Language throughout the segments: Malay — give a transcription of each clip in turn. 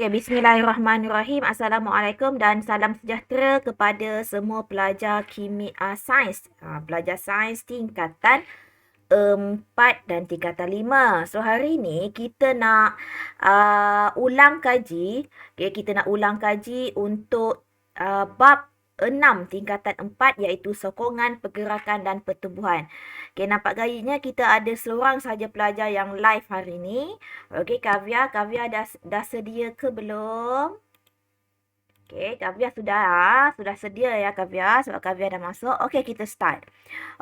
Okey, bismillahirrahmanirrahim. Assalamualaikum dan salam sejahtera kepada semua pelajar kimia sains. Pelajar sains tingkatan 4 dan tingkatan 5. So, hari ni kita nak ulang kaji. Okay, kita nak ulang kaji untuk bab 6 tingkatan 4 iaitu sokongan, pergerakan dan pertumbuhan. Okay, nampak gayanya kita ada seorang saja pelajar yang live hari ni. Okey, Kavya dah sedia ke belum? Okey, Kavya sudah sedia ya Kavya sebab Kavya dah masuk. Okey, kita start.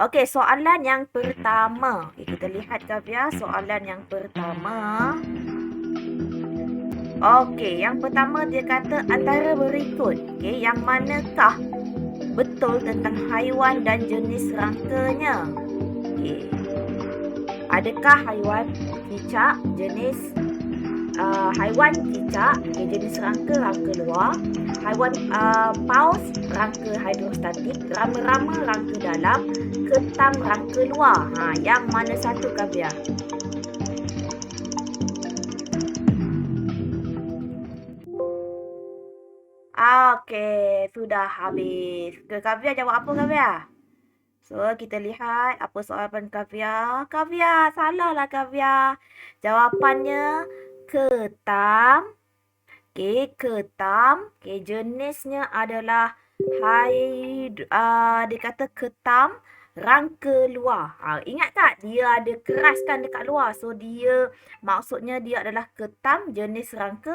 Okey, soalan yang pertama. Okay, kita lihat Kavya soalan yang pertama. Okey, yang pertama dia kata antara berikut, okey, yang manakah betul tentang haiwan dan jenis rangkanya? Okey. Adakah haiwan cicak jenis haiwan cicak jenis rangka luar, haiwan paus rangka hidrostatik, rama-rama rangka dalam, ketam rangka luar? Yang mana satu Kavya? Okey, sudah habis. Kavya jawab apa Kavya? So, kita lihat apa soalan Kavya. Kavya, salahlah Kavya. Jawapannya ketam. Okey, ketam. Okey, jenisnya adalah dia kata ketam rangka luar. Ingat tak? Dia ada keraskan dekat luar. So, maksudnya dia adalah ketam jenis rangka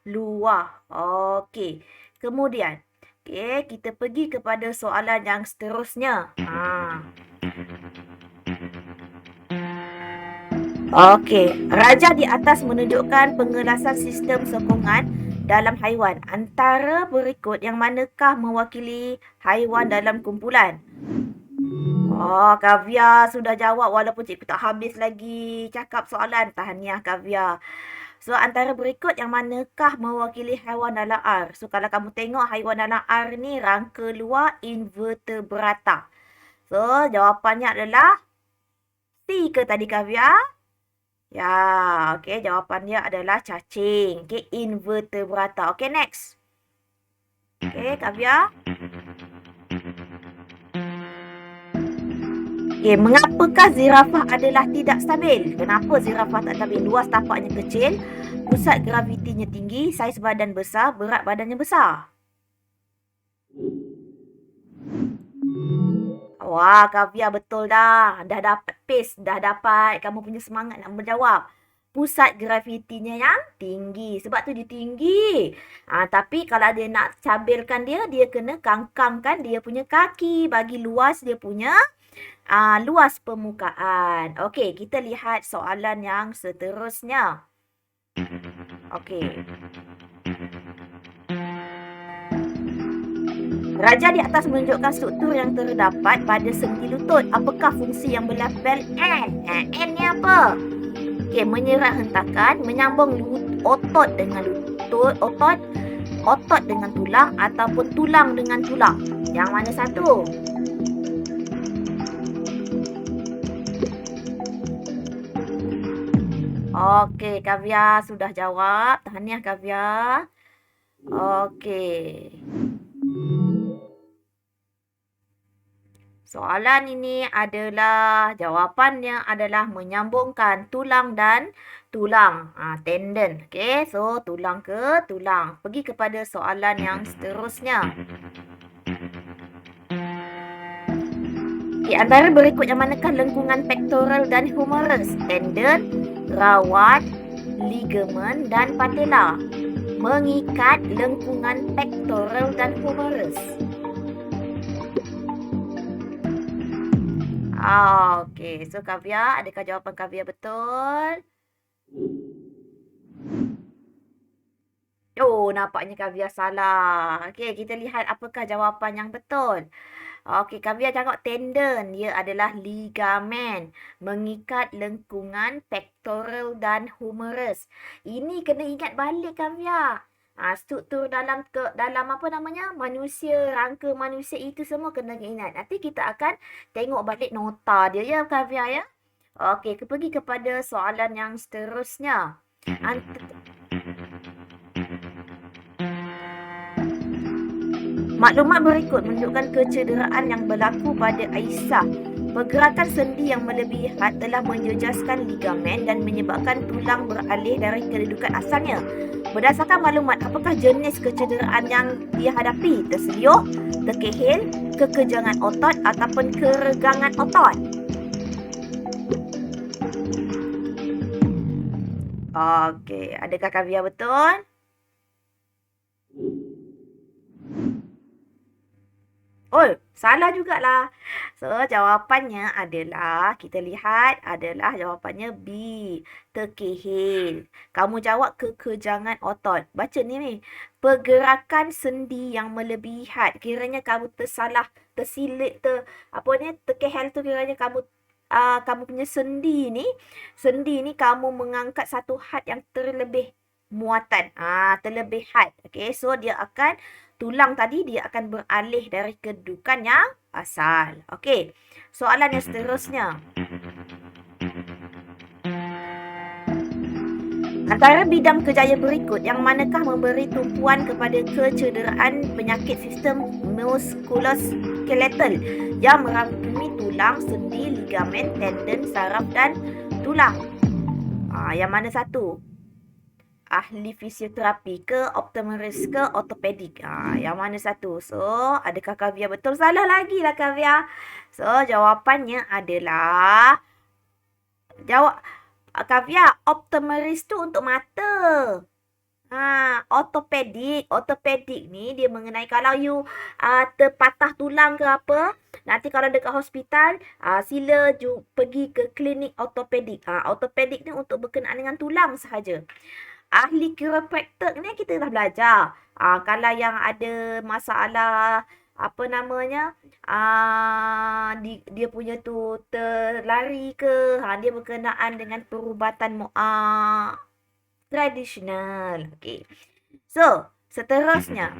luar. Okey. Kemudian, okey, kita pergi kepada soalan yang seterusnya. Okey, raja di atas menunjukkan pengelasan sistem sokongan dalam haiwan. Antara berikut yang manakah mewakili haiwan dalam kumpulan? Kavya sudah jawab walaupun cikgu tak habis lagi cakap soalan. Tahniah Kavya. So, antara berikut yang manakah mewakili haiwan dalam R? So, kalau kamu tengok haiwan dalam R ni rangka luar invertebrata. So, jawapannya adalah C ke tadi Kavya? Ya, okey, jawapan dia adalah cacing. Okey, invertebrata. Okey, next. Okey, Kavya. Okey, mengapakah zirafah adalah tidak stabil? Kenapa zirafah tak stabil? Luas tapaknya kecil, pusat gravitinya tinggi, saiz badan besar, berat badannya besar. Wah, Kavya betul dah. Dah dapat pace, dah dapat kamu punya semangat nak menjawab. Pusat gravitinya yang tinggi. Sebab tu dia tinggi. Tapi kalau dia nak cabilkan dia kena kangkangkan dia punya kaki. Bagi luas dia punya luas permukaan. Okey, kita lihat soalan yang seterusnya. Okey. Raja di atas menunjukkan struktur yang terdapat pada sendi lutut. Apakah fungsi yang berlabel N? N ni apa? Okey, menyerat hentakan, menyambung otot dengan lutut, otot dengan tulang ataupun tulang dengan tulang. Yang mana satu? Okey, Kavya sudah jawab. Tahniah Kavya. Okey. Soalan ini adalah, jawapannya adalah menyambungkan tulang dan tulang. Tendon. Okey, so tulang ke tulang. Pergi kepada soalan yang seterusnya. Okey, antara berikut yang manakah lengkungan pectoral dan humerus? Tendon, rawat, ligamen dan patella. Mengikat lengkungan pectoral dan humerus. Okey, so Kavya, adakah jawapan Kavya betul? Nampaknya Kavya salah. Okey, kita lihat apakah jawapan yang betul. Okey, Kavya cakap tendon. Dia adalah ligamen. Mengikat lengkungan pectoral dan humerus. Ini kena ingat balik Kavya. Struktur dalam apa namanya? Manusia, rangka manusia itu semua kena ingat. Nanti kita akan tengok balik nota dia ya Kavya ya. Okey, pergi kepada soalan yang seterusnya. Maklumat berikut menunjukkan kecederaan yang berlaku pada Aisyah. Pergerakan sendi yang melebihi had telah menjejaskan ligamen dan menyebabkan tulang beralih dari kedudukan asalnya. Berdasarkan maklumat, apakah jenis kecederaan yang dia hadapi? Terselioh, terkehil, kekejangan otot ataupun keregangan otot? Okey, adakah Kavia betul? Oh, salah jugalah. So, jawapannya adalah, kita lihat adalah jawapannya B. Terkehil. Kamu jawab kekejangan otot. Baca ni. Pergerakan sendi yang melebihi had. Kiranya kamu tersalah, tersilit, terkehil tu kiranya kamu punya sendi ni kamu mengangkat satu had yang terlebih muatan. Terlebih had. Okay, so dia akan tulang tadi dia akan beralih dari kedudukan yang asal. Okey. Soalan yang seterusnya. Antara bidang kerjaya berikut, yang manakah memberi tumpuan kepada kecederaan penyakit sistem muskuloskeletal yang merangkumi tulang, sendi, ligamen, tendon, saraf dan tulang? Yang mana satu? Ahli fisioterapi ke, optometris ke, ortopedik? Yang mana satu? So, adakah Kavia betul? Salah lagi lah Kavia. So, jawapannya adalah Kavia, optometris tu untuk mata. Ortopedik ni dia mengenai kalau you terpatah tulang ke apa, nanti kalau dekat hospital, sila pergi ke klinik ortopedik. Ortopedik ni untuk berkenaan dengan tulang sahaja. Ahli chiropractor ni kita dah belajar. Kalau yang ada masalah apa namanya, dia punya tu terlari ke, dia berkenaan dengan perubatan tradisional. Okay. So, seterusnya.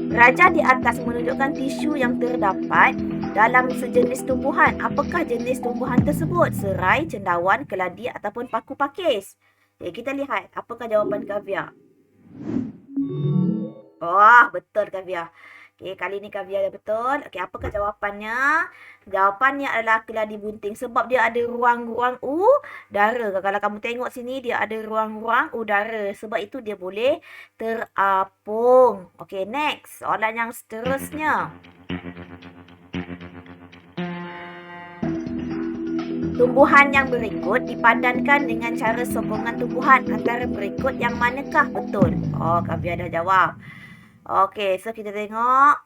Raja di atas menunjukkan tisu yang terdapat dalam sejenis tumbuhan. Apakah jenis tumbuhan tersebut? Serai, cendawan, keladi ataupun paku pakis? Okay, kita lihat apakah jawapan Kavia. Betul Kavia. Okay, kali ni Kavia dah betul. Okay, apakah jawapannya? Jawapannya adalah keladi bunting. Sebab dia ada ruang-ruang udara. Kalau kamu tengok sini, dia ada ruang-ruang udara. Sebab itu dia boleh terapung. Okay, next. Soalan yang seterusnya. Tumbuhan yang berikut dipadankan dengan cara sokongan tumbuhan. Antara berikut yang manakah betul? Kavia dah jawab. Okey, so kita tengok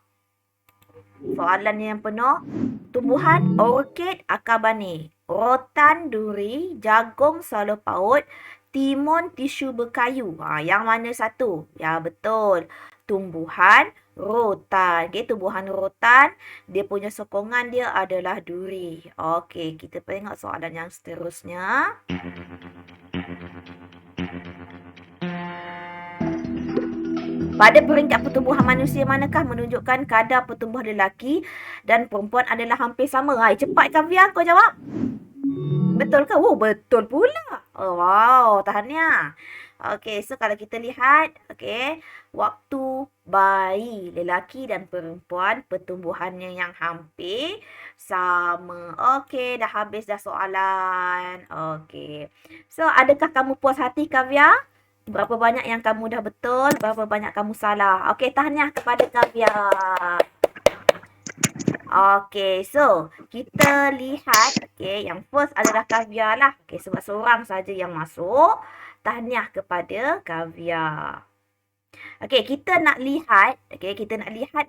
soalan yang penuh. Tumbuhan orkid akabane, rotan duri, jagung salopaut, timun tisu berkayu. Yang mana satu? Ya, betul. Tumbuhan rotan. Okay, tumbuhan rotan, dia punya sokongan dia adalah duri. Okey, kita tengok soalan yang seterusnya. Pada peringkat pertumbuhan manusia, manakah menunjukkan kadar pertumbuhan lelaki dan perempuan adalah hampir sama? Cepat Kavia, kau jawab. Betul ke? Betul pula. Wow, tahniah. Okey, so kalau kita lihat, waktu bayi lelaki dan perempuan pertumbuhannya yang hampir sama. Okey, dah habis dah soalan. Okey. So, adakah kamu puas hati Kavia? Berapa banyak yang kamu dah betul, berapa banyak kamu salah. Okey, tahniah kepada Kavia. Okey, so kita lihat, yang first adalah Kavia lah. Sebab seorang saja yang masuk. Tahniah kepada Kavia. Okey, kita nak lihat,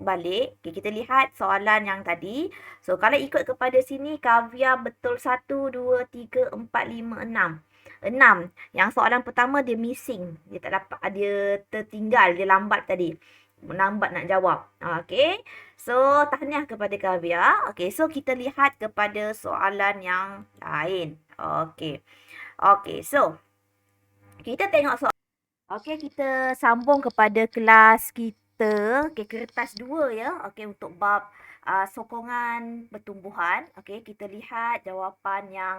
balik. Kita lihat soalan yang tadi. So, kalau ikut kepada sini, Kavia betul 1, 2, 3, 4, 5, 6. 6. Yang soalan pertama dia missing. Dia tak dapat, dia tertinggal, dia lambat tadi. Lambat nak jawab. Okey. So, tahniah kepada Kavia. Okey, so kita lihat kepada soalan yang lain. Okey. Okey, so kita tengok soalan. Okey, kita sambung kepada kelas kita. Okey, kertas 2 ya. Okey, untuk bab sokongan pertumbuhan. Okey, kita lihat jawapan yang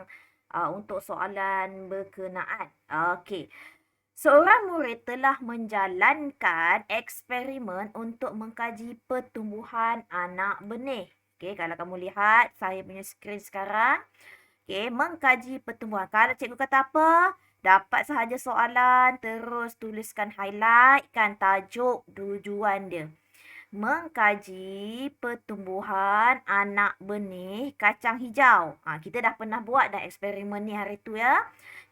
untuk soalan berkenaan. Okey. Seorang murid telah menjalankan eksperimen untuk mengkaji pertumbuhan anak benih. Okey, kalau kamu lihat saya punya skrin sekarang, okey, mengkaji pertumbuhan. Kalau cikgu kata apa? Dapat sahaja soalan, terus tuliskan highlight kan tajuk tujuan dia. Mengkaji pertumbuhan anak benih kacang hijau. Kita dah pernah buat dah eksperimen ni hari tu ya.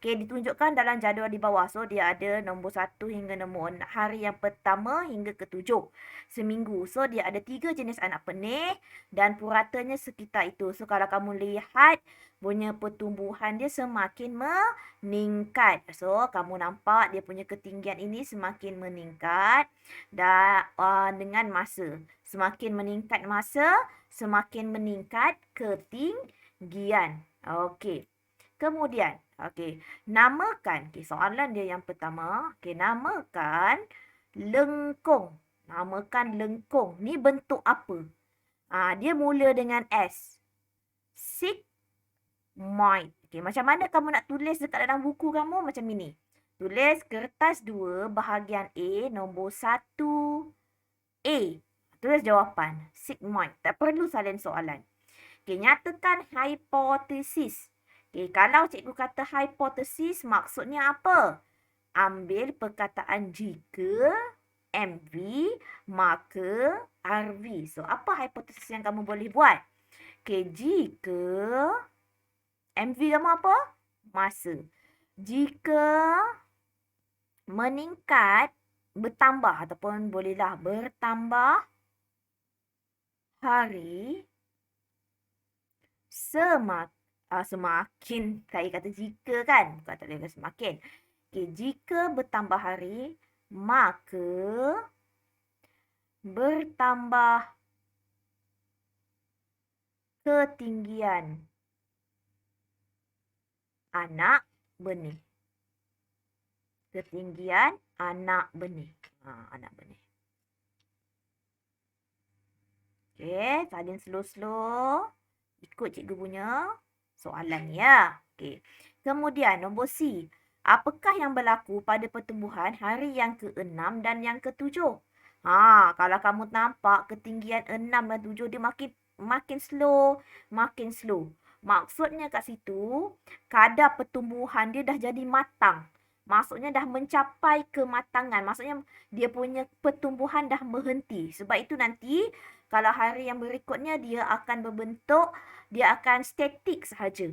Okey, ditunjukkan dalam jadual di bawah. So, dia ada nombor 1 hingga nombor hari yang pertama hingga ke-7 seminggu. So, dia ada 3 jenis anak benih dan puratanya sekitar itu. So, kalau kamu lihat punya pertumbuhan dia semakin meningkat. So, kamu nampak dia punya ketinggian ini semakin meningkat dan dengan masa. Semakin meningkat masa, semakin meningkat ketinggian. Okey. Kemudian, okey, namakan. Okey, soalan dia yang pertama. Okey, namakan lengkung. Namakan lengkung. Ni bentuk apa? Dia mula dengan S. Sigmoid. Okey, macam mana kamu nak tulis dekat dalam buku kamu? Macam ini. Tulis kertas 2 bahagian A nombor 1 A. Tulis jawapan. Sigmoid. Tak perlu salin soalan. Okey, nyatakan hipotesis. Okey, kalau cikgu kata hipotesis, maksudnya apa? Ambil perkataan jika, MV, maka, RV. So, apa hipotesis yang kamu boleh buat? Okey, jika, MV kamu apa? Masa. Jika meningkat, bertambah ataupun bolehlah bertambah hari, semakin, saya kata jika kan, bukan tak boleh semakin. Okay, jika bertambah hari, maka bertambah ketinggian anak benih. Ketinggian anak benih. Anak benih. Okay, salin slow-slow. Ikut cikgu punya soalan ya. Okey. Kemudian nombor C. Apakah yang berlaku pada pertumbuhan hari yang ke-6 dan yang ke-7? Kalau kamu nampak ketinggian 6 dan 7 dia makin slow, makin slow. Maksudnya kat situ kadar pertumbuhan dia dah jadi matang. Maksudnya dah mencapai kematangan. Maksudnya dia punya pertumbuhan dah berhenti. Sebab itu nanti kalau hari yang berikutnya dia akan berbentuk, dia akan statik sahaja.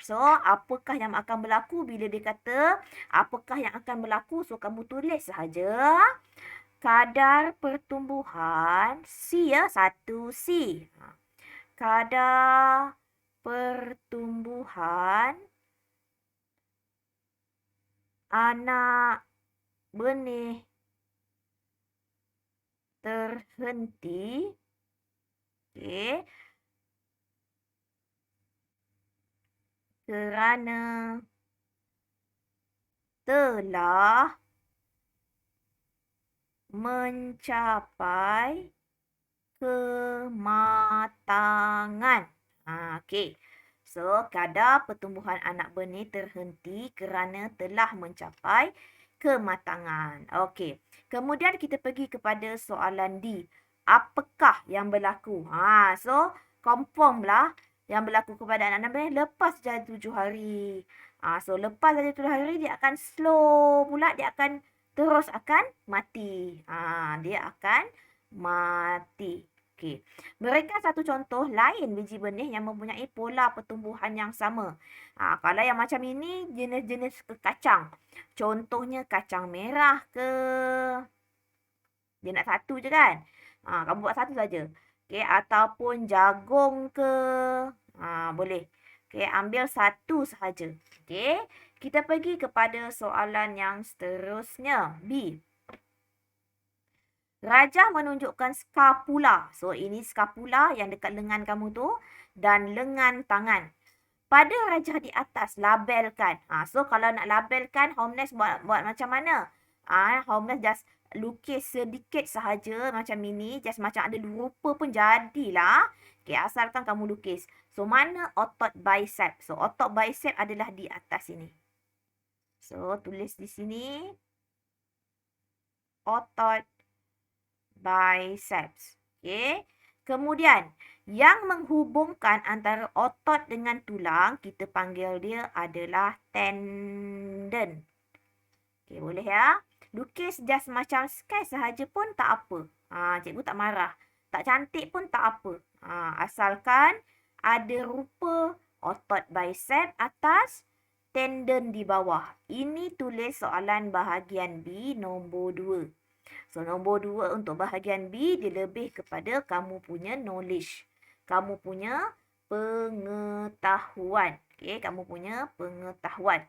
So apakah yang akan berlaku bila dia kata apakah yang akan berlaku? So kamu tulis sahaja kadar pertumbuhan C ya, 1C. Kadar pertumbuhan anak benih terhenti. Okey. Kerana telah mencapai kematangan. Okey. So, kadar pertumbuhan anak benih terhenti kerana telah mencapai kematangan. Okey. Kemudian kita pergi kepada soalan D. Apakah yang berlaku? So confirm lah yang berlaku kepada anak benih lepas saja 7 hari. So lepas saja 7 hari dia akan slow pula, dia akan terus akan mati. Dia akan mati. Okey. Berikan satu contoh lain biji benih yang mempunyai pola pertumbuhan yang sama. Kalau yang macam ini jenis-jenis kacang. Contohnya kacang merah ke. Dia nak satu je kan? Kamu buat satu saja. Okey, ataupun jagung ke. Boleh. Okey, ambil satu sahaja. Okey, kita pergi kepada soalan yang seterusnya. B. Rajah menunjukkan skapula. So, ini skapula yang dekat lengan kamu tu dan lengan tangan. Pada rajah di atas, labelkan. So, kalau nak labelkan, Homeless buat macam mana? Homeless just lukis sedikit sahaja macam ini. Just macam ada rupa pun jadilah. Okay, asalkan kamu lukis. So, mana otot bicep? So, otot bicep adalah di atas ini. So, tulis di sini otot biceps. Okey. Kemudian, yang menghubungkan antara otot dengan tulang, kita panggil dia adalah tendon. Okey, boleh ya? Lukis just macam sketch sahaja pun tak apa. Cikgu tak marah. Tak cantik pun tak apa. Asalkan ada rupa otot bicep atas, tendon di bawah. Ini tulis soalan bahagian B nombor 2. So, nombor 2 untuk bahagian B, dia lebih kepada kamu punya knowledge. Kamu punya pengetahuan. Okey, kamu punya pengetahuan.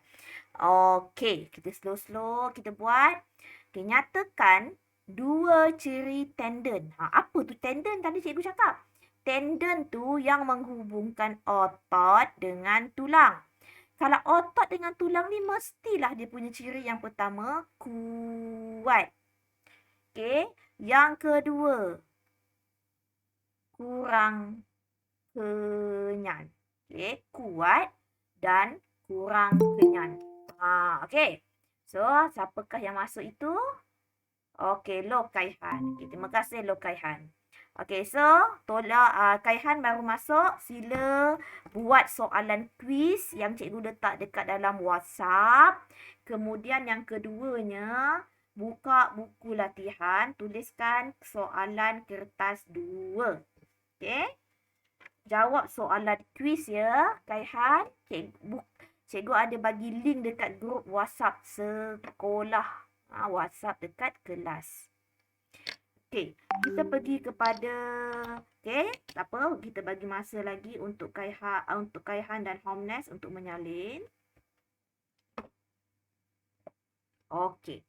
Okey, kita slow-slow kita buat. Okey, nyatakan dua ciri tendon. Apa tu tendon tadi cikgu cakap? Tendon tu yang menghubungkan otot dengan tulang. Kalau otot dengan tulang ni mestilah dia punya ciri yang pertama kuat. Okey, yang kedua kurang kenyal. Okey, kuat dan kurang kenyal. Okey. So, siapakah yang masuk itu? Okey, Lo Kaihan. Okay, terima kasih Lo Kaihan. Okey, so Kaihan baru masuk. Sila buat soalan kuis yang cikgu letak dekat dalam WhatsApp. Kemudian yang keduanya, buka buku latihan, tuliskan soalan kertas 2. Okey? Jawab soalan kuis ya, Kaihan. Cikgu ada bagi link dekat grup WhatsApp sekolah. WhatsApp dekat kelas. Okey, kita pergi kepada tak apa, kita bagi masa lagi untuk Kaihan dan Homnes untuk menyalin. Okey.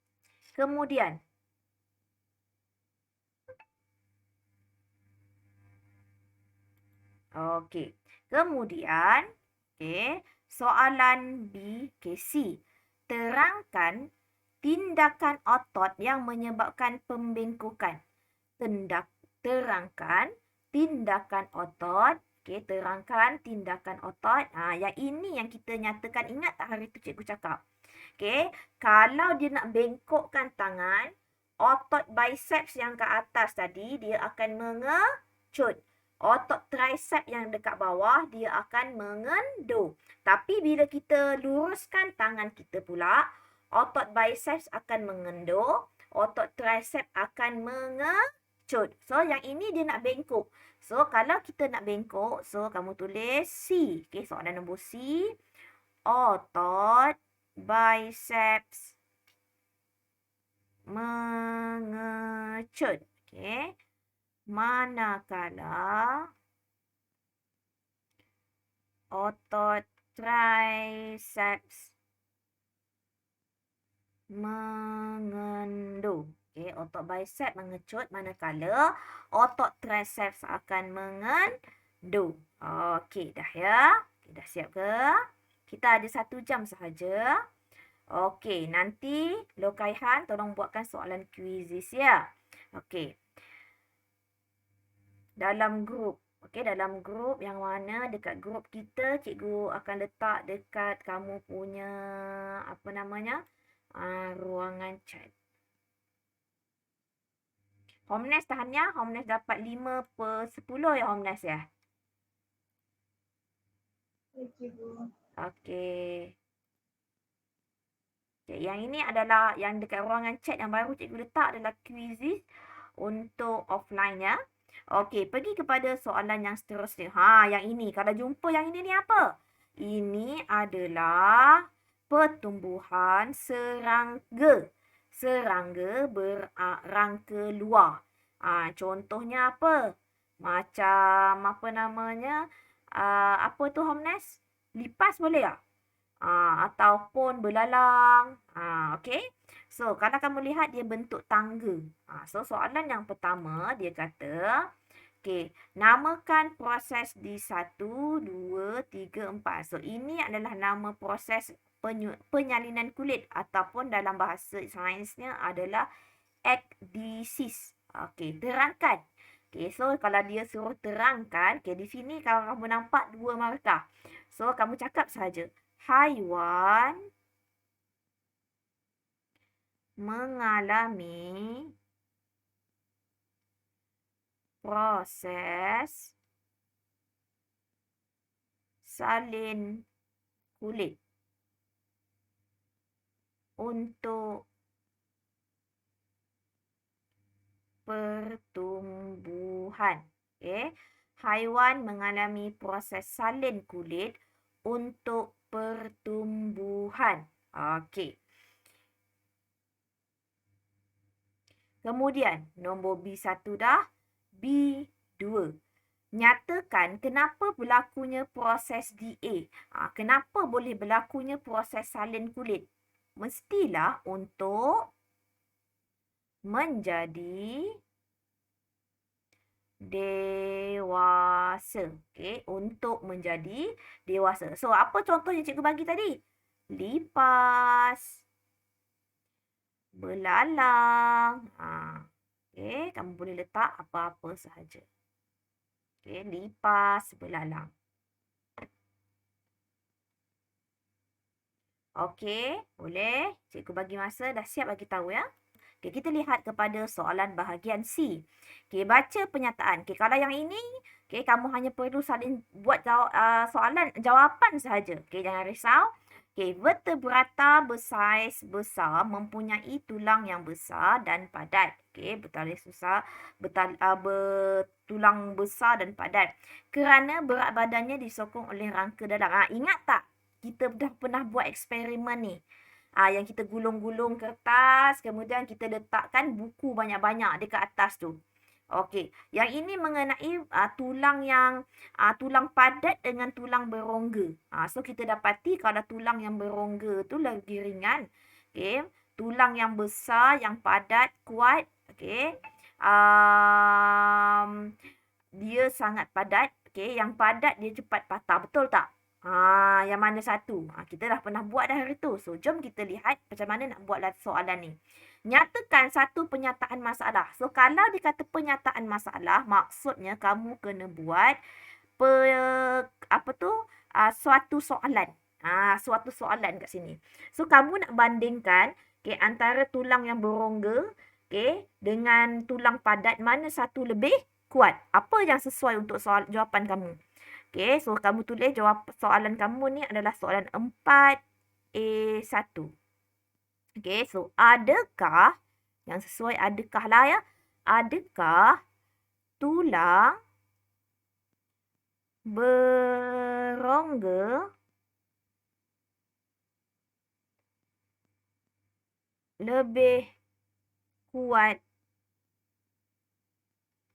Kemudian soalan B, C. Terangkan tindakan otot yang menyebabkan pembengkokan. Terangkan tindakan otot. Terangkan tindakan otot. Yang ini yang kita nyatakan. Ingat tak hari tu cikgu cakap? Kalau dia nak bengkokkan tangan, otot biceps yang ke atas tadi, dia akan mengecut. Otot tricep yang dekat bawah, dia akan mengendur. Tapi bila kita luruskan tangan kita pula, otot biceps akan mengendur, otot tricep akan mengecut. So, yang ini dia nak bengkok. So, kalau kita nak bengkok, so kamu tulis C. Soalan nombor C. Otot biceps mengecut. Manakala otot triceps mengendur. Otot bicep mengecut manakala otot triceps akan mengendur. Dah ya. Dah siap ke? Kita ada 1 jam sahaja. Nanti Lo Kaihan tolong buatkan soalan kuisis ya. Dalam grup. Dalam grup yang mana dekat grup kita, cikgu akan letak dekat kamu punya ruangan chat. Homnes tahan ya. Homnes dapat 5/10 ya Homnes ya. Okey. Yang ini adalah yang dekat ruangan chat yang baru cikgu letak adalah kuisis untuk offline ya. Pergi kepada soalan yang seterusnya. Yang ini. Kalau jumpa yang ini ni apa? Ini adalah pertumbuhan serangga. Serangga berangka luar. Contohnya apa? Macam apa tu Homnes? Lipas boleh tak? Ataupun belalang. So, kalau kamu lihat dia bentuk tangga. So, soalan yang pertama dia kata, namakan proses di 1, 2, 3, 4. So, ini adalah nama proses penyalinan kulit ataupun dalam bahasa sainsnya adalah ekdisis. Terangkan. So kalau dia suruh terangkan, di sini kalau kamu nampak 2 markah. So, kamu cakap saja. Haiwan mengalami proses salin kulit untuk pertumbuhan. Okey. Haiwan mengalami proses salin kulit untuk pertumbuhan. Okey. Kemudian, nombor B1 dah. B2. Nyatakan kenapa berlakunya proses DA. Kenapa boleh berlakunya proses salin kulit? Mestilah untuk menjadi dewasa. Okey, untuk menjadi dewasa. So, apa contoh yang cikgu bagi tadi? Lipas, belalang. Okey, kamu boleh letak apa-apa sahaja. Okey, lipas, belalang. Okey, boleh. Cikgu bagi masa. Dah siap bagi tahu ya. Okey, kita lihat kepada soalan bahagian C. Okey, baca penyataan. Okey, kalau yang ini, okey, kamu hanya perlu salin buat jawapan sahaja. Okey, jangan risau. Okey, vertebrata bersaiz besar mempunyai tulang yang besar dan padat. Okey, bertulang besar dan padat. Kerana berat badannya disokong oleh rangka dalam. Ingat tak? Kita dah pernah buat eksperimen ni. Yang kita gulung-gulung kertas, kemudian kita letakkan buku banyak-banyak dekat atas tu. Okey, yang ini mengenai tulang padat dengan tulang berongga. So kita dapati kalau tulang yang berongga tu lagi ringan. Okey, tulang yang besar, yang padat, kuat. Okey, dia sangat padat. Okey, yang padat dia cepat patah. Betul tak? Yang mana satu? Kita dah pernah buat dah hari tu. So, jom kita lihat macam mana nak buat soalan ni. Nyatakan satu penyataan masalah. So, kalau dikata penyataan masalah, maksudnya kamu kena buat suatu soalan. Suatu soalan kat sini. So, kamu nak bandingkan antara tulang yang berongga dengan tulang padat, mana satu lebih kuat? Apa yang sesuai untuk jawapan kamu? Okey, so kamu tulis jawab soalan kamu ni adalah soalan 4A1. Okey, so adakah, yang sesuai adakah lah ya. Adakah tulang berongga lebih kuat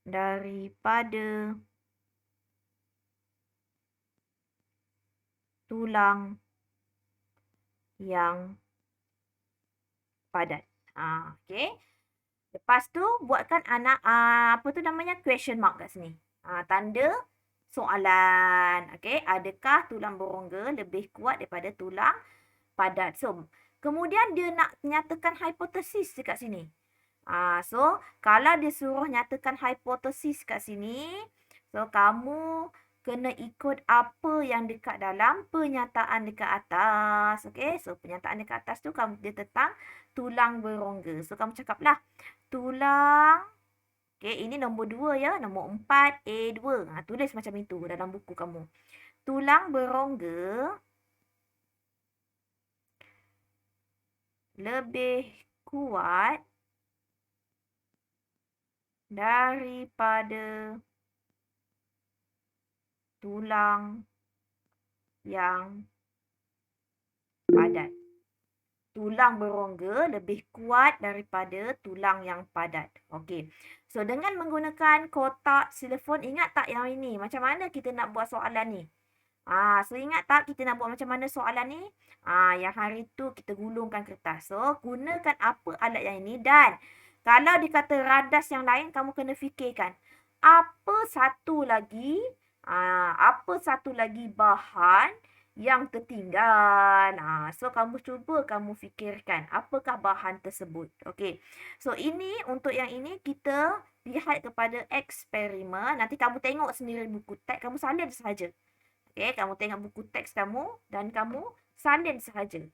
daripada tulang yang padat. Okey. Lepas tu buatkan question mark kat sini. Tanda soalan. Okey, adakah tulang berongga lebih kuat daripada tulang padat? So, kemudian dia nak nyatakan hipotesis dekat sini. So, kalau dia suruh nyatakan hipotesis kat sini, so kamu kena ikut apa yang dekat dalam pernyataan dekat atas. Okey, so pernyataan dekat atas tu dia tentang tulang berongga. So, kamu cakaplah tulang. Okey, ini nombor 2 ya. Nombor 4A2. Tulis macam itu dalam buku kamu. Tulang berongga lebih kuat daripada tulang yang padat. Tulang berongga lebih kuat daripada tulang yang padat. Okey. So, dengan menggunakan kotak silifon, ingat tak yang ini? Macam mana kita nak buat soalan ni? So ingat tak kita nak buat macam mana soalan ni? Yang hari tu kita gulungkan kertas. So, gunakan apa alat yang ini dan kalau dikata radas yang lain, kamu kena fikirkan. Apa satu lagi bahan yang tertinggal. So, kamu fikirkan apakah bahan tersebut. Okey. So, ini untuk yang ini kita lihat kepada eksperimen. Nanti kamu tengok sendiri buku teks, kamu salin sahaja. Okey, kamu tengok buku teks kamu dan kamu salin sahaja.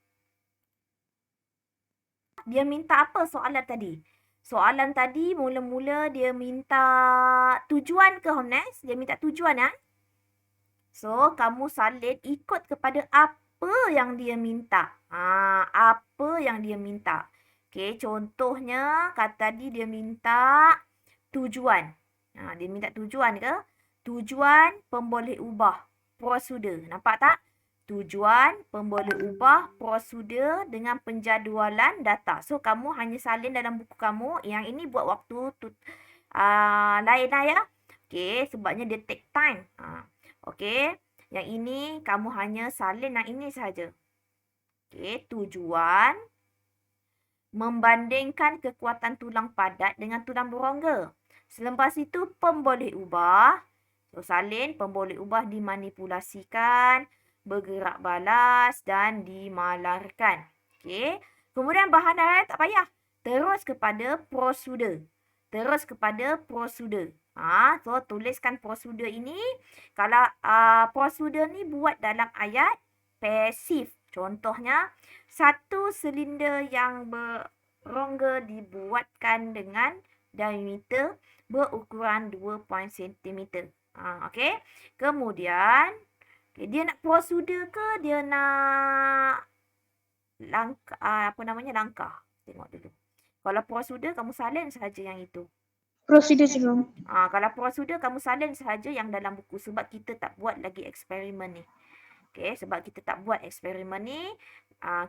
Dia minta apa soalan tadi? Soalan tadi mula-mula dia minta tujuan ke Homnes? Dia minta tujuan ya? So, kamu salin ikut kepada apa yang dia minta. Apa yang dia minta. Okay, contohnya kata tadi dia minta tujuan. Dia minta tujuan ke? Tujuan pemboleh ubah prosedur. Nampak tak? Tujuan pemboleh ubah prosedur dengan penjadualan data. So, kamu hanya salin dalam buku kamu. Yang ini buat waktu lain lah ya. Okay, sebabnya dia take time. Okey. Yang ini kamu hanya salin yang ini saja. Okey, tujuan membandingkan kekuatan tulang padat dengan tulang berongga. Selepas itu pemboleh ubah. So, salin pemboleh ubah dimanipulasikan, bergerak balas dan dimalarkan. Okey. Kemudian bahan lain tak payah. Terus kepada prosedur. Terus kepada prosedur. So tuliskan prosedur ini. Kalau prosedur ni buat dalam ayat pasif. Contohnya, satu silinder yang berongga dibuatkan dengan diameter berukuran 2 cm. Okey. Kemudian, dia nak prosedur ke dia nak langkah? Tengok dulu. Kalau prosedur kamu salin sahaja yang itu. Prosedur cikgu. Kalau prosedur kamu salin sahaja yang dalam buku sebab kita tak buat lagi eksperimen ni. Okey, sebab kita tak buat eksperimen ni,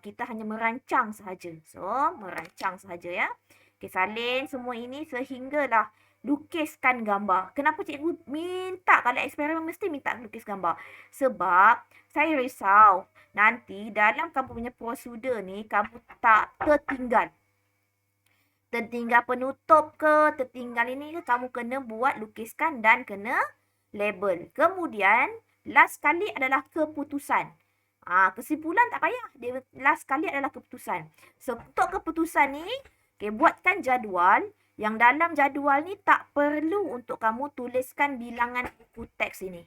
kita hanya merancang sahaja. So, merancang sahaja ya. Okey, salin semua ini sehinggalah lukiskan gambar. Kenapa cikgu minta kalau eksperimen mesti minta lukis gambar? Sebab saya risau nanti dalam kamu punya prosedur ni kamu tak tertinggal. Tertinggal penutup ke, tertinggal ini ke, kamu kena buat, lukiskan dan kena label. Kemudian, last kali adalah keputusan. Kesimpulan tak payah. Dia last kali adalah keputusan. So, untuk keputusan ni, buatkan jadual. Yang dalam jadual ni tak perlu untuk kamu tuliskan bilangan buku teks ini.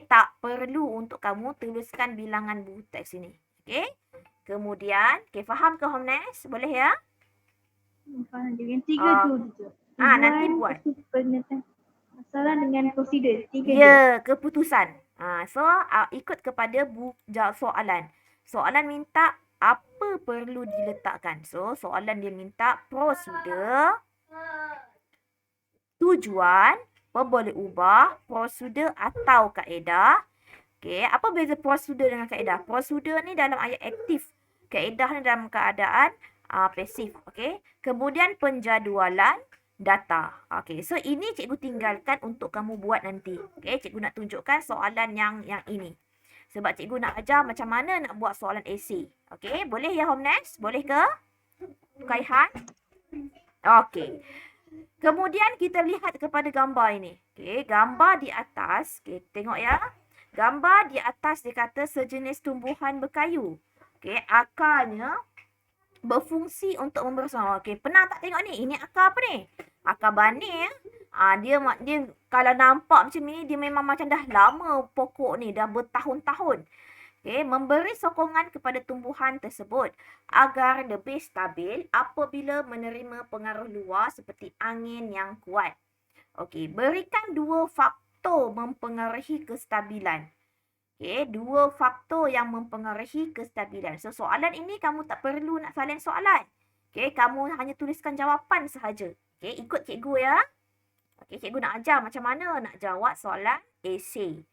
Tak perlu untuk kamu tuliskan bilangan buku teks ini. Kemudian, faham ke Homnes? Boleh ya? Yang tiga tu. Nanti buat. Masalah dengan prosedur. Ya, keputusan. So, ikut kepada soalan. Soalan minta apa perlu diletakkan. So, soalan dia minta prosedur, tujuan, pemboleh ubah, prosedur atau kaedah. Okey, apa beza prosedur dengan kaedah? Prosedur ni dalam ayat aktif. Kaedah ni dalam keadaan pasif. Okey. Kemudian penjadualan data. Okey, so ini cikgu tinggalkan untuk kamu buat nanti. Okey, cikgu nak tunjukkan soalan yang ini. Sebab cikgu nak ajar macam mana nak buat soalan esei. Okey, boleh ya Homnes? Boleh ke? Kaihan? Okey. Kemudian kita lihat kepada gambar ini. Okey, gambar di atas. Okey, tengok ya. Gambar di atas dia kata sejenis tumbuhan berkayu. Okey, akarnya berfungsi untuk membesar. Okey, pernah tak tengok ni? Ini akar apa ni? Akar banih ya. Dia kalau nampak macam ni, dia memang macam dah lama pokok ni, dah bertahun-tahun. Okey, memberi sokongan kepada tumbuhan tersebut agar lebih stabil apabila menerima pengaruh luar seperti angin yang kuat. Okey, berikan 2 faktor mempengaruhi kestabilan. Okey, 2 faktor yang mempengaruhi kestabilan. So, soalan ini kamu tak perlu nak salin soalan. Okey, kamu hanya tuliskan jawapan sahaja. Okey, ikut cikgu ya. Okey, cikgu nak ajar macam mana nak jawab soalan esei.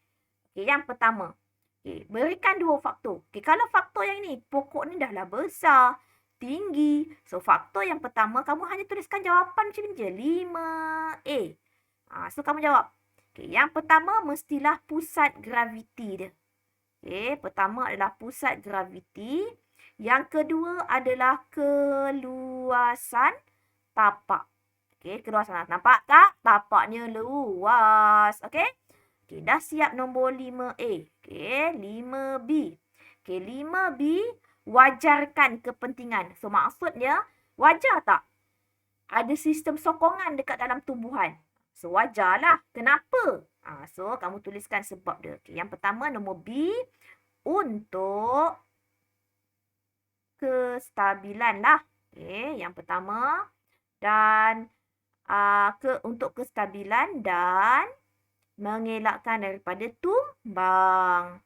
Okey, yang pertama. Okey, berikan 2 faktor. Okey, kalau faktor yang ni, pokok ni dah lah besar, tinggi. So, faktor yang pertama, kamu hanya tuliskan jawapan macam ni je. 5A. So, kamu jawab. Okey, yang pertama mestilah pusat graviti dia. Okey, pertama adalah pusat graviti. Yang kedua adalah keluasan tapak. Okey, keluasan. Nampak tak? Tapaknya luas. Okey? Okey, dah siap nombor 5A. Okey, 5B. Okey, 5B, wajarkan kepentingan. So, maksudnya, wajar tak? Ada sistem sokongan dekat dalam tumbuhan. So, wajarlah. Kenapa? So, kamu tuliskan sebab dia. Okay, yang pertama, nombor B. Untuk kestabilan lah. Okey, yang pertama dan untuk kestabilan dan mengelakkan daripada tumbang.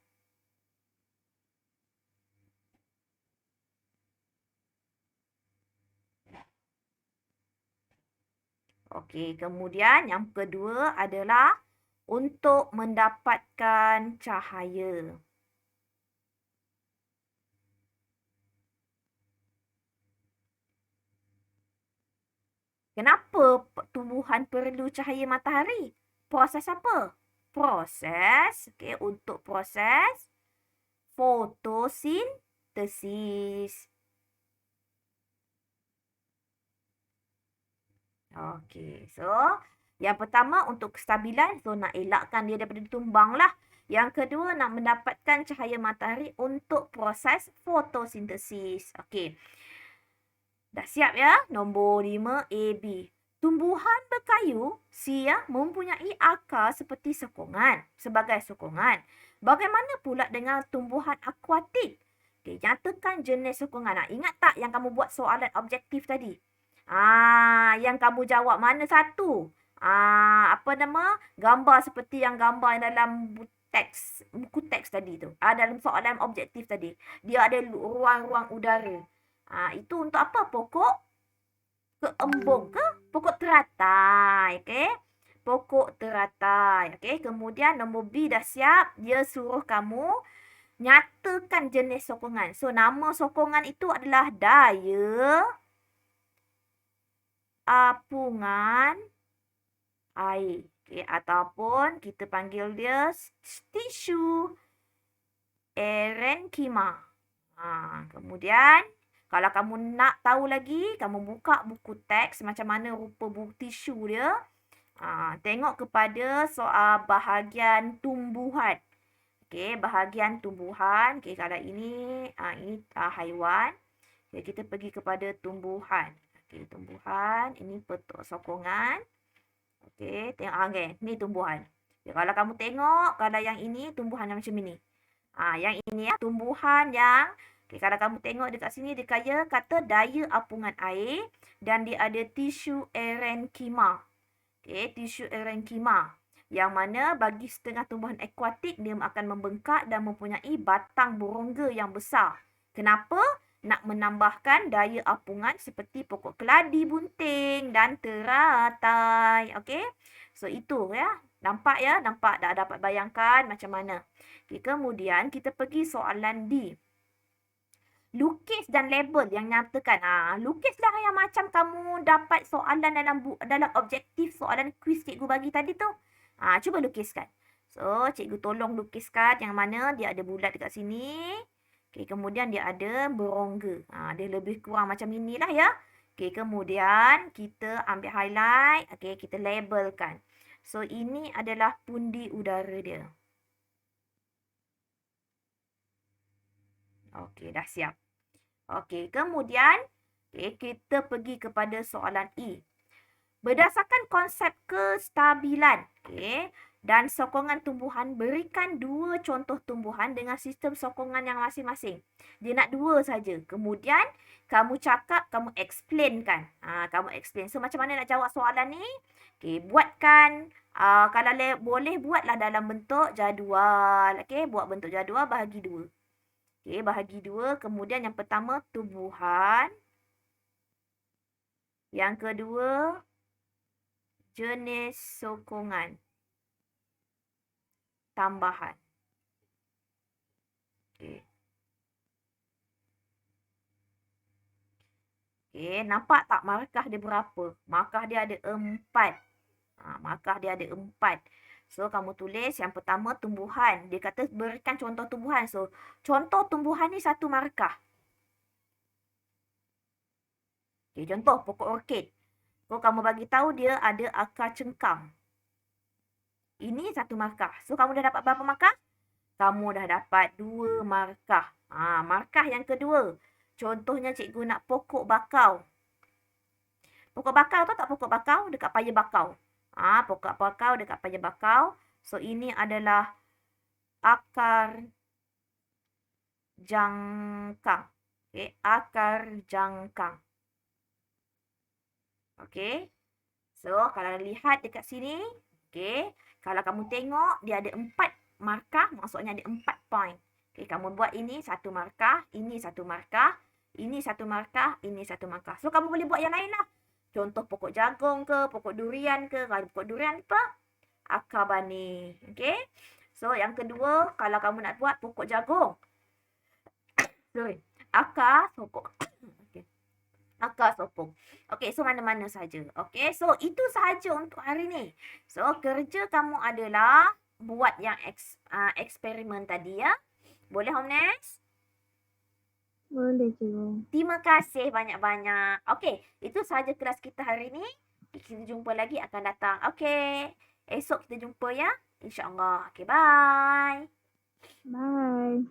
Okey, kemudian yang kedua adalah untuk mendapatkan cahaya. Kenapa tumbuhan perlu cahaya matahari? Proses apa? Proses, okey, untuk proses fotosintesis. Okey, so yang pertama untuk kestabilan, so nak elakkan dia daripada tumbang lah. Yang kedua nak mendapatkan cahaya matahari untuk proses fotosintesis. Okey, dah siap ya? Nombor 5 A, B. Tumbuhan berkayu, C ya, mempunyai akar seperti sokongan, sebagai sokongan. Bagaimana pula dengan tumbuhan akuatik? Okay, nyatakan jenis sokongan. Nah, ingat tak yang kamu buat soalan objektif tadi? Yang kamu jawab mana satu? Apa nama? Gambar seperti yang gambar dalam buku teks tadi tu. Dalam soalan objektif tadi. Dia ada ruang-ruang udara. Itu untuk apa? Pokok keembung ke? Pokok teratai. Okey. Pokok teratai. Okey. Kemudian nombor B dah siap. Dia suruh kamu nyatakan jenis sokongan. So, nama sokongan itu adalah daya apungan air. Okay, ataupun kita panggil dia tisu erenkima. Kemudian, kalau kamu nak tahu lagi, kamu buka buku teks macam mana rupa buku tisu dia. Tengok kepada soal bahagian tumbuhan. Okay, bahagian tumbuhan. Okay, kalau ini haiwan. Okay, kita pergi kepada tumbuhan. Okay, tumbuhan. Ini petuk sokongan. Okay, tengok. Okay, ni tumbuhan. Okay, kalau kamu tengok, kalau yang ini tumbuhan yang macam ini. Yang ini ya, tumbuhan yang okay, kalau kamu tengok dekat sini dia kata daya apungan air dan dia ada tisu erenkima. Okay, tisu erenkima. Yang mana bagi setengah tumbuhan akuatik dia akan membengkak dan mempunyai batang berongga yang besar. Kenapa? Nak menambahkan daya apungan seperti pokok keladi bunting dan teratai. Okey? So itu ya. Nampak ya? Nampak dah dapat bayangkan macam mana. Okay, kemudian kita pergi soalan D. Lukis dan label yang nyatakan. Lukislah yang macam kamu dapat soalan dalam objektif soalan kuis cikgu bagi tadi tu. Cuba lukiskan. So, cikgu tolong lukiskan yang mana dia ada bulat dekat sini. Okay, kemudian dia ada berongga. Dia lebih kurang macam inilah ya. Okay, kemudian kita ambil highlight. Okay, kita labelkan. So, ini adalah pundi udara dia. Okay, dah siap. Okay, kemudian kita pergi kepada soalan E. Berdasarkan konsep kestabilan dan sokongan tumbuhan, berikan dua contoh tumbuhan dengan sistem sokongan yang masing-masing. Dia nak dua saja. Kemudian, kamu cakap, kamu explainkan. Kamu explain. So, macam mana nak jawab soalan ni? Buatkan. Kalau boleh, buatlah dalam bentuk jadual. Buat bentuk jadual, bahagi dua. Bahagi dua. Kemudian yang pertama, tumbuhan. Yang kedua, jenis sokongan tambahan. Nampak tak markah dia berapa? Markah dia ada 4. Markah dia ada 4. So, kamu tulis yang pertama tumbuhan. Dia kata berikan contoh tumbuhan. So, contoh tumbuhan ni 1 markah. Contoh pokok orkid. So, kamu bagi tahu dia ada akar cengkang. Ini 1 markah. So, kamu dah dapat berapa markah? Kamu dah dapat 2 markah. Markah yang kedua. Contohnya cikgu nak pokok bakau. Pokok bakau tu tak pokok bakau dekat paya bakau. Pokok bakau dekat paya bakau. So, ini adalah akar jangkang. Akar jangkang. Okey. So, kalau lihat dekat sini, okey. Kalau kamu tengok dia ada 4 markah, maksudnya ada 4 point. Okey, kamu buat ini 1 markah, ini 1 markah, ini 1 markah, ini 1 markah. So, kamu boleh buat yang lain lah. Contoh pokok jagung ke, pokok durian ke. Kalau pokok durian apa? Akar bani. Okey. So, yang kedua, kalau kamu nak buat pokok jagung. Sorry. Akar pokok. Okey. Akar sopong. Okey, so mana-mana saja. Okey, so itu sahaja untuk hari ni. So, kerja kamu adalah buat yang eksperimen tadi ya. Boleh, Homnes? Boleh cikgu. Terima kasih banyak-banyak. Okey, itu sahaja kelas kita hari ni. Kita jumpa lagi akan datang. Okey, esok kita jumpa ya. InsyaAllah. Okey, bye. Bye.